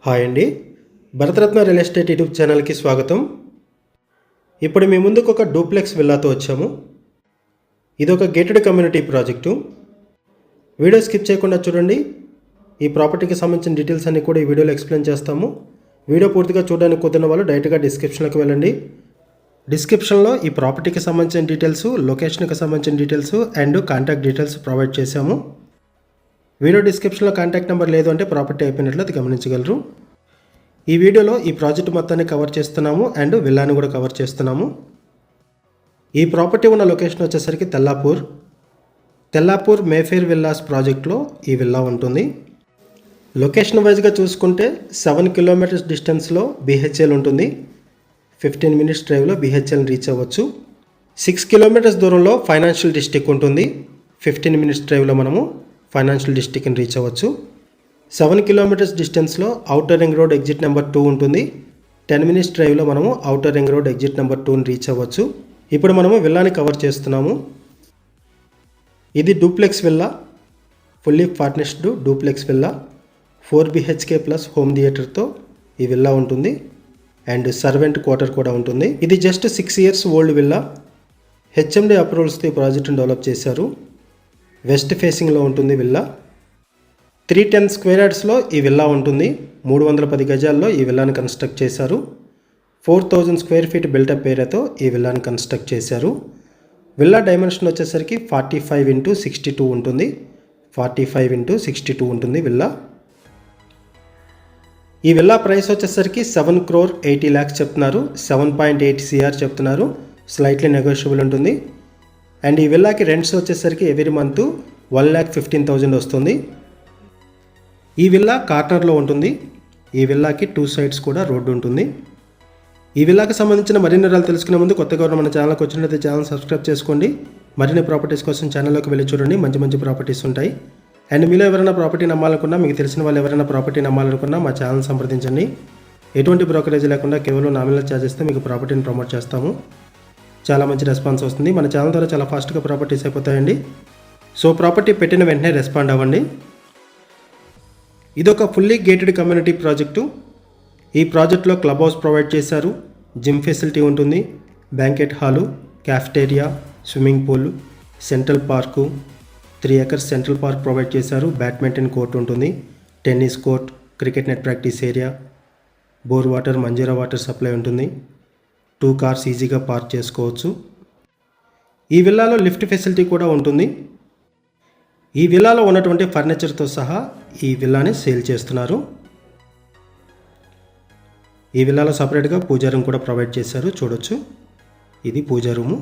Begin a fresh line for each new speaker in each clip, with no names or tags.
Hi అండి, Bharat Ratna real estate YouTube ఛానల్కి స్వాగతం. ఇప్పుడు మీ ముందుకు ఒక డూప్లెక్స్ విల్లాతో వచ్చాము. ఇది ఒక gated community project. Video skip చేయకుండా చూడండి. ఈ ప్రాపర్టీకి సంబంధించిన డీటెయిల్స్ అన్ని కూడా ఈ వీడియోలో ఎక్స్ప్లెయిన్ చేస్తాము. వీడియో పూర్తిగా చూడడానికి కుదిరిన వాళ్ళు డైరెక్ట్గా డిస్క్రిప్షన్లోకి వెళ్ళండి. డిస్క్రిప్షన్లో ఈ ప్రాపర్టీకి సంబంధించిన డీటెయిల్స్, లొకేషన్కి సంబంధించిన details and contact details provide చేశాము. వీడియో డిస్క్రిప్షన్లో కాంటాక్ట్ నెంబర్ లేదు అంటే ప్రాపర్టీ అయిపోయినట్లు అది గమనించగలరు. ఈ వీడియోలో ఈ ప్రాజెక్ట్ మొత్తాన్ని కవర్ చేస్తున్నాము అండ్ విల్లాని కూడా కవర్ చేస్తున్నాము. ఈ ప్రాపర్టీ ఉన్న లొకేషన్ వచ్చేసరికి తెల్లాపూర్ మేఫేర్ విల్లాస్ ప్రాజెక్ట్లో ఈ విల్లా ఉంటుంది. లొకేషన్ వైజ్గా చూసుకుంటే 7 కిలోమీటర్స్ డిస్టెన్స్లో BHL ఉంటుంది. 15 మినిట్స్ డ్రైవ్లో BHLని రీచ్ అవ్వచ్చు. 6 కిలోమీటర్స్ దూరంలో ఫైనాన్షియల్ డిస్ట్రిక్ట్ ఉంటుంది. 15 మినిట్స్ డ్రైవ్లో మనము ఫైనాన్షియల్ డిస్ట్రిక్ట్ని రీచ్ అవ్వచ్చు. 7 కిలోమీటర్స్ డిస్టెన్స్లో outer ring road exit number 2 ఉంటుంది. 10 మినిట్స్ డ్రైవ్లో మనము outer ring road exit number 2ని రీచ్ అవ్వచ్చు. ఇప్పుడు మనము విల్లాని కవర్ చేస్తున్నాము. ఇది duplex villa, fully furnished duplex villa. 4 BHK plus home థియేటర్తో ఈ విల్లా ఉంటుంది అండ్ సర్వెంట్ క్వార్టర్ కూడా ఉంటుంది. ఇది just 6 years old villa. HMD అప్రూవల్స్తో ఈ ప్రాజెక్ట్ని డెవలప్ చేశారు. వెస్ట్ ఫేసింగ్లో ఉంటుంది విల్లా. 310 స్క్వేర్ యార్డ్స్లో ఈ విల్లా ఉంటుంది. 310 గజాల్లో ఈ విల్లాని కన్స్ట్రక్ట్ చేశారు. 4000 స్క్వేర్ ఫీట్ బిల్టప్ ఏరియాతో ఈ విల్లాని కన్స్ట్రక్ట్ చేశారు. విల్లా డైమెన్షన్ వచ్చేసరికి 45x62 ఉంటుంది. 45x62 ఉంటుంది విల్లా. ఈ విల్లా ప్రైస్ వచ్చేసరికి 7,80 lakhs చెప్తున్నారు. 7.8 CR చెప్తున్నారు. స్లైట్లీ నెగోషియబుల్ ఉంటుంది. అండ్ ఈ విల్లాకి రెంట్స్ వచ్చేసరికి ఎవ్రీ మంత్ 1,15,000 వస్తుంది. ఈ విల్లా కార్నర్లో ఉంటుంది. ఈ విల్లాకి 2 సైడ్స్ కూడా రోడ్డు ఉంటుంది. ఈ విల్లాకి సంబంధించిన మరిన్ని వివరాలు తెలుసుకునే ముందు కొత్తగా మన ఛానల్కి వచ్చినట్లయితే ఛానల్ సబ్స్క్రైబ్ చేసుకోండి. మరిన్ని ప్రాపర్టీస్ కోసం ఛానల్లోకి వెళ్ళి చూడండి. మంచి మంచి ప్రాపర్టీస్ ఉంటాయి. అండ్ మీలో ఎవరైనా ప్రాపర్టీ నమ్మాలనుకున్నా, మీకు తెలిసిన వాళ్ళు ఎవరైనా ప్రాపర్టీ నమ్మాలనుకున్నా మా ఛానల్ సంప్రదించండి. ఎటువంటి బ్రోకరేజ్ లేకుండా కేవలం నామినల్ ఛార్జెస్తో మీకు ప్రాపర్టీని ప్రమోట్ చేస్తాము. చాలా మంచి రెస్పాన్స్ వస్తుంది. మన ఛానల్ ద్వారా చాలా ఫాస్ట్గా ప్రాపర్టీస్ అయిపోతాయండి. సో ప్రాపర్టీ పెట్టిన వెంటనే రెస్పాండ్ అవ్వండి. ఇదొక ఫుల్లీ గేటెడ్ కమ్యూనిటీ ప్రాజెక్టు. ఈ ప్రాజెక్ట్లో క్లబ్ హౌస్ ప్రొవైడ్ చేశారు. జిమ్ ఫెసిలిటీ ఉంటుంది. Banquet hall, cafeteria, swimming pool, central park, 3 acres central park provide చేశారు. బ్యాడ్మింటన్ కోర్ట్ ఉంటుంది. Tennis court, cricket net practice area, bore water, Manjira water supply ఉంటుంది. 2 cars ఈజీగా park చేసుకోవచ్చు. ఈ విల్లాలో లిఫ్ట్ ఫెసిలిటీ కూడా ఉంటుంది. ఈ విల్లాలో ఉన్నటువంటి ఫర్నిచర్తో సహా ఈ విల్లాని సేల్ చేస్తున్నారు. ఈ విల్లాలో సపరేట్గా పూజా రూమ్ కూడా ప్రొవైడ్ చేశారు. చూడొచ్చు, ఇది పూజా రూము.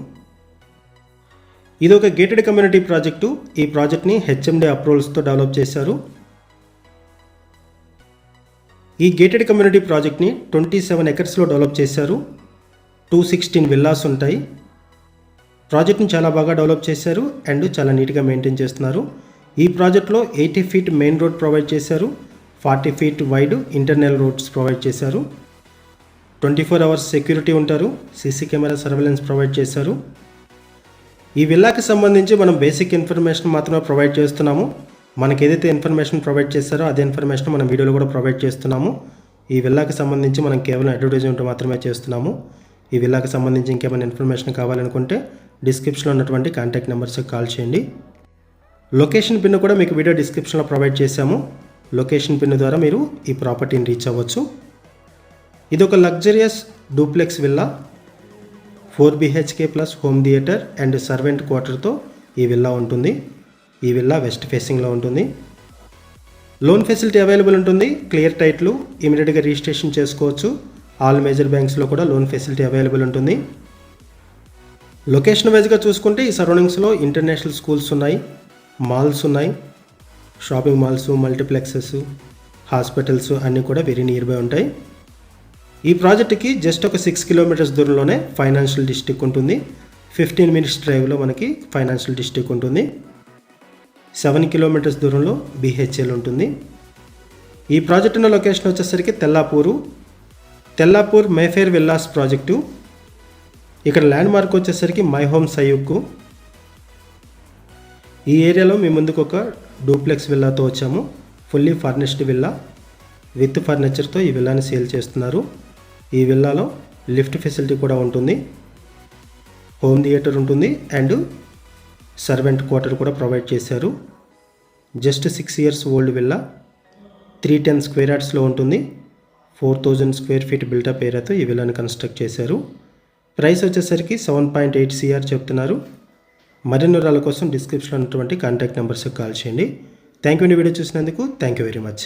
ఇది ఒక గేటెడ్ కమ్యూనిటీ ప్రాజెక్టు. ఈ ప్రాజెక్ట్ని HMD అప్రూవల్స్తో డెవలప్ చేశారు. ఈ గేటెడ్ కమ్యూనిటీ ప్రాజెక్ట్ని 27 acresలో డెవలప్ చేశారు. 216 విల్లాస్ ఉంటాయి. ప్రాజెక్ట్ని చాలా బాగా డెవలప్ చేశారు అండ్ చాలా నీట్గా మెయింటైన్ చేస్తున్నారు. ఈ ప్రాజెక్ట్లో 80 feet మెయిన్ రోడ్ ప్రొవైడ్ చేశారు. 40 feet wide internal roads provide చేశారు. 24 hours సెక్యూరిటీ ఉంటారు. CC కెమెరా సర్వేలెన్స్ ప్రొవైడ్ చేశారు. ఈ విల్లాకి సంబంధించి మనం బేసిక్ ఇన్ఫర్మేషన్ మాత్రమే ప్రొవైడ్ చేస్తున్నాము. మనకి ఏదైతే ఇన్ఫర్మేషన్ ప్రొవైడ్ చేశారో అదే ఇన్ఫర్మేషన్ మనం వీడియోలో కూడా ప్రొవైడ్ చేస్తున్నాము. ఈ విల్లాకి సంబంధించి మనం కేవలం అడ్వర్టైజ్మెంట్ మాత్రమే చేస్తున్నాము. ఈ విల్లాకి సంబంధించి ఇంకేమైనా ఇన్ఫర్మేషన్ కావాలనుకుంటే డిస్క్రిప్షన్లో ఉన్నటువంటి కాంటాక్ట్ నెంబర్స్కి కాల్ చేయండి. లొకేషన్ పిన్ కూడా మీకు వీడియో డిస్క్రిప్షన్లో ప్రొవైడ్ చేశాము. లొకేషన్ పిన్ ద్వారా మీరు ఈ ప్రాపర్టీని రీచ్ అవ్వచ్చు. ఇది ఒక luxurious duplex villa. 4 BHK plus home theatre and servant క్వార్టర్తో ఈ విల్లా ఉంటుంది. ఈ విల్లా వెస్ట్ ఫేసింగ్లో ఉంటుంది. లోన్ ఫెసిలిటీ అవైలబుల్ ఉంటుంది. క్లియర్ టైట్లు, ఇమీడియట్గా రిజిస్ట్రేషన్ చేసుకోవచ్చు. ఆల్ మేజర్ బ్యాంక్స్లో కూడా లోన్ ఫెసిలిటీ అవైలబుల్ ఉంటుంది. లొకేషన్ వైజ్గా చూసుకుంటే ఈ సరౌండింగ్స్లో ఇంటర్నేషనల్ స్కూల్స్ ఉన్నాయి, మాల్స్ ఉన్నాయి, షాపింగ్ మాల్స్, మల్టీప్లెక్సెస్, హాస్పిటల్స్ అన్నీ కూడా వెరీ నియర్ బై ఉంటాయి. ఈ ప్రాజెక్ట్కి జస్ట్ ఒక 6 kilometers దూరంలోనే ఫైనాన్షియల్ డిస్ట్రిక్ట్ ఉంటుంది. 15 minutes డ్రైవ్లో మనకి ఫైనాన్షియల్ డిస్ట్రిక్ట్ ఉంటుంది. 7 kilometers దూరంలో BHL ఉంటుంది. ఈ ప్రాజెక్ట్ ఉన్న లొకేషన్ వచ్చేసరికి తెల్లాపూర్ మేఫేర్ విల్లాస్ ప్రాజెక్టు. ఇక్కడ ల్యాండ్ మార్క్ వచ్చేసరికి మై హోమ్ సయూకు. ఈ ఏరియాలో మీ ముందుకు ఒక డూప్లెక్స్ విల్లాతో వచ్చాము. Fully furnished villa. విత్ ఫర్నిచర్తో ఈ విల్లాని సేల్ చేస్తున్నారు. ఈ విల్లాలో లిఫ్ట్ ఫెసిలిటీ కూడా ఉంటుంది, హోమ్ థియేటర్ ఉంటుంది అండ్ సర్వెంట్ క్వార్టర్ కూడా ప్రొవైడ్ చేశారు. Just 6 years old villa 310 square యార్డ్స్లో ఉంటుంది. 4000 స్క్వేర్ ఫీట్ బిల్టప్ ఏరియాతో ఈ విల్లాని కన్స్ట్రక్ట్ చేశారు. ప్రైస్ వచ్చేసరికి 7.8 CR చెప్తున్నారు. మరిన్ని వివరాల కోసం డిస్క్రిప్షన్లో ఉన్నటువంటి కాంటాక్ట్ నెంబర్స్కి కాల్ చేయండి. థ్యాంక్ యూ అండి వీడియో చూసినందుకు. Thank you very much.